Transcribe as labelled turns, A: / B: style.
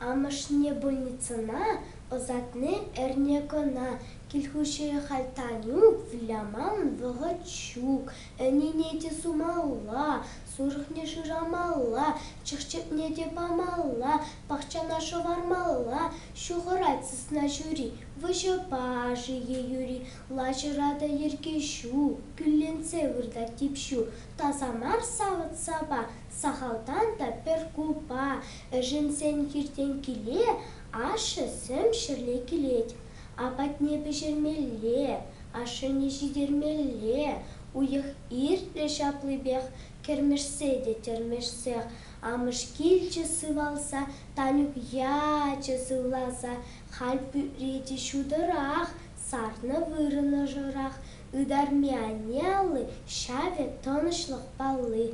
A: Амышне больницына озатне эрнекона. Килхуши хальтанюк вляман вогачук. Нинете сумала, сурхне жирамала, чихчепне де памала, пахчана шовармала, шухырайцыс на жюри, выжопажи юри, лажырада ергешу, күлленсе вырда типшу, тазамар савыт саба, сахалтан да перкупа, жінсен киртен келе, ашы сім шірле келет. Апат не бежермеле, ашы не жидермеле, уйық иртле шаплыбех, кермешсе де термешсех, амыш килче сывалса, танюк яче сывласа, халь пүреде шудырах, сарны вырыны жырах, ыдар мянялы, шаве тонышлық балы.